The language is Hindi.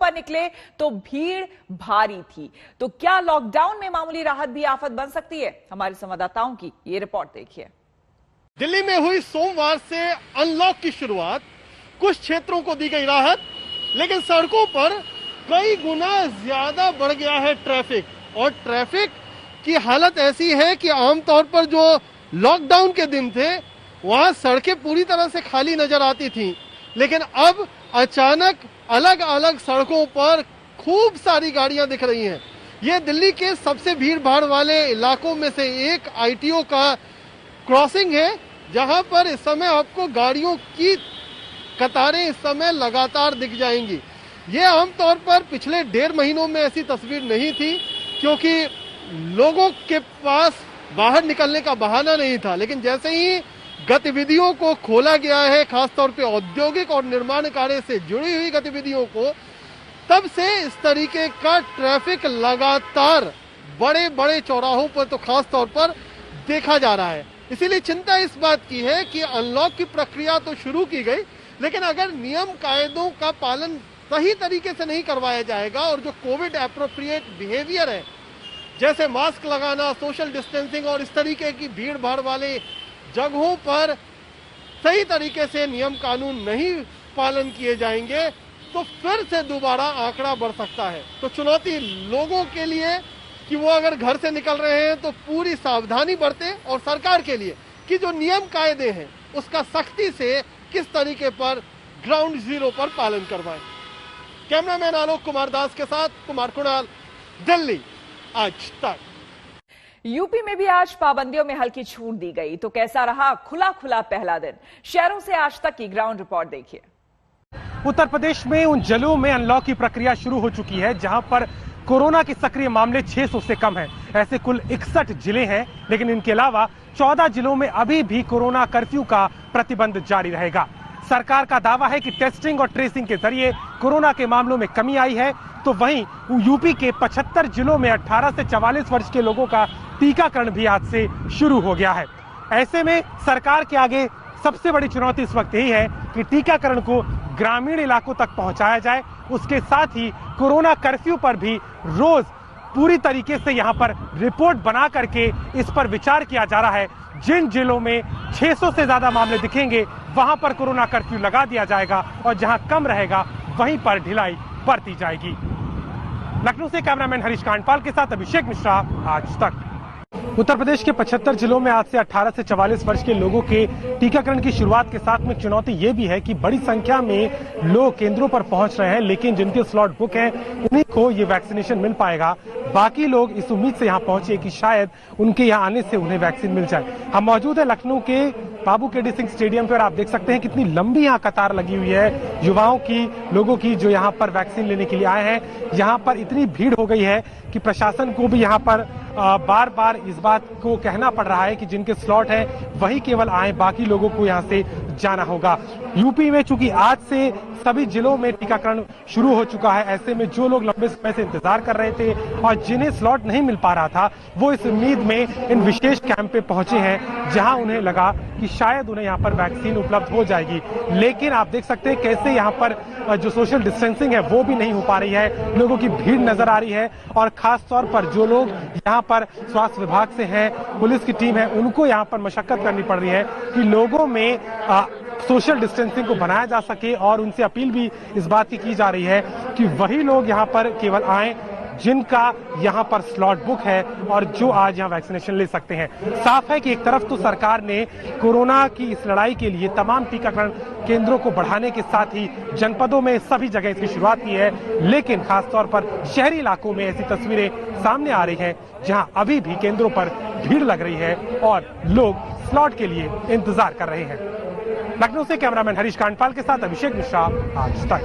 पर निकले तो भीड़ भारी थी। तो क्या लॉकडाउन में मामूली राहत भी आफत बन सकती है? हमारे संवाददाताओं की ये रिपोर्ट देखिए। दिल्ली में हुई सोमवार से अनलॉक की शुरुआत, कुछ क्षेत्रों को दी गई राहत, लेकिन सड़कों पर कई गुना ज्यादा बढ़ गया है ट्रैफिक। और ट्रैफिक की हालत ऐसी है कि आमतौर पर जो लॉकडाउन के दिन थे वहां सड़कें पूरी तरह से खाली नजर आती थीं, लेकिन अब अचानक अलग अलग सड़कों पर खूब सारी गाड़ियां दिख रही हैं। ये दिल्ली के सबसे भीड़ भाड़ वाले इलाकों में से एक आईटीओ का क्रॉसिंग है, जहां पर इस समय आपको गाड़ियों की कतारें इस समय लगातार दिख जाएंगी। ये आमतौर पर पिछले 1.5 महीनों में ऐसी तस्वीर नहीं थी, क्योंकि लोगों के पास बाहर निकलने का बहाना नहीं था। लेकिन जैसे ही गतिविधियों को खोला गया है, खासतौर पे औद्योगिक और निर्माण कार्य से जुड़ी हुई गतिविधियों को, तब से इस तरीके का ट्रैफिक लगातार बड़े बड़े चौराहों पर तो खासतौर पर देखा जा रहा है। इसीलिए चिंता इस बात की है कि अनलॉक की प्रक्रिया तो शुरू की गई, लेकिन अगर नियम कायदों का पालन सही तरीके से नहीं करवाया जाएगा और जो कोविड एप्रोप्रिएट बिहेवियर है, जैसे मास्क लगाना, सोशल डिस्टेंसिंग और इस तरीके की भीड़ भाड़ वाले जगहों पर सही तरीके से नियम कानून नहीं पालन किए जाएंगे, तो फिर से दोबारा आंकड़ा बढ़ सकता है। तो चुनौती लोगों के लिए कि वो अगर घर से निकल रहे हैं तो पूरी सावधानी बरतें, और सरकार के लिए कि जो नियम कायदे हैं उसका सख्ती से किस तरीके पर ग्राउंड जीरो पर पालन करवाएं। कैमरामैन आलोक कुमार दास के साथ कुमार कुणाल, दिल्ली आज तक। यूपी में भी आज पाबंदियों में हल्की छूट दी गई, तो कैसा रहा खुला खुला पहला दिन? शहरों से आज तक की ग्राउंड रिपोर्ट देखिए। उत्तर प्रदेश में उन जिलों में अनलॉक की प्रक्रिया शुरू हो चुकी है जहां पर कोरोना के सक्रिय मामले 600 से कम हैं। ऐसे कुल 61 जिले हैं, लेकिन इनके अलावा 14 जिलों में अभी भी कोरोना कर्फ्यू का प्रतिबंध जारी रहेगा। सरकार का दावा है कि टेस्टिंग और ट्रेसिंग के जरिए कोरोना के मामलों में कमी आई है, तो वहीं यूपी के 75 जिलों में 18 से 44 वर्ष के लोगों का टीकाकरण भी आज से शुरू हो गया है। ऐसे में सरकार के आगे सबसे बड़ी चुनौती इस वक्त यही है कि टीकाकरण को ग्रामीण इलाकों तक पहुंचाया जाए। उसके साथ ही कोरोना कर्फ्यू पर भी रोज पूरी तरीके से यहां पर रिपोर्ट बना करके इस पर विचार किया जा रहा है। जिन जिलों में 600 से ज्यादा मामले दिखेंगे वहां पर कोरोना कर्फ्यू लगा दिया जाएगा, और जहां कम रहेगा वहीं पर ढिलाई बरती जाएगी। लखनऊ से कैमरामैन हरीश कांडपाल के साथ अभिषेक मिश्रा, आज तक। उत्तर प्रदेश के 75 जिलों में आज से 18 से 44 वर्ष के लोगों के टीकाकरण की शुरुआत के साथ में चुनौती ये भी है कि बड़ी संख्या में लोग केंद्रों पर पहुंच रहे हैं, लेकिन जिनके स्लॉट बुक हैं उन्हीं को ये वैक्सीनेशन मिल पाएगा। बाकी लोग इस उम्मीद से यहाँ पहुंचे कि शायद उनके यहाँ आने से उन्हें वैक्सीन मिल जाए। हम मौजूद है लखनऊ के बाबू केडी सिंह स्टेडियम पर। आप देख सकते हैं कितनी लंबी यहाँ कतार लगी हुई है युवाओं की, लोगों की, जो यहाँ पर वैक्सीन लेने के लिए आए हैं। यहाँ पर इतनी भीड़ हो गई है कि प्रशासन को भी यहाँ पर बार बार इस बात को कहना पड़ रहा है कि जिनके स्लॉट हैं वही केवल आए, बाकी लोगों को यहाँ से जाना होगा। यूपी में चूंकि आज से सभी जिलों में टीकाकरण शुरू हो चुका है, ऐसे में जो लोग लंबे समय से इंतजार कर रहे थे और जिन्हें स्लॉट नहीं मिल पा रहा था, वो इस उम्मीद में इन विशेष कैंप पे पहुंचे हैं जहां उन्हें लगा कि शायद उन्हें यहाँ पर वैक्सीन उपलब्ध हो जाएगी। लेकिन आप देख सकते हैं कैसे यहाँ पर जो सोशल डिस्टेंसिंग है वो भी नहीं हो पा रही है, लोगों की भीड़ नजर आ रही है। और खास तौर पर जो लोग यहाँ पर स्वास्थ्य विभाग से हैं, पुलिस की टीम है, उनको यहाँ पर मशक्कत करनी पड़ रही है कि लोगों में सोशल डिस्टेंसिंग को बनाया जा सके। और उनसे अपील भी इस बात की जा रही है कि वही लोग यहाँ पर केवल आए जिनका यहाँ पर स्लॉट बुक है और जो आज यहाँ वैक्सीनेशन ले सकते हैं। साफ है कि एक तरफ तो सरकार ने कोरोना की इस लड़ाई के लिए तमाम टीकाकरण केंद्रों को बढ़ाने के साथ ही जनपदों में सभी जगह इसकी शुरुआत की है, लेकिन खासतौर पर शहरी इलाकों में ऐसी तस्वीरें सामने आ रही हैं जहां अभी भी केंद्रों पर भीड़ लग रही है और लोग स्लॉट के लिए इंतजार कर रहे हैं। लखनऊ से कैमरामैन हरीश कांडपाल के साथ अभिषेक मिश्रा, आज तक।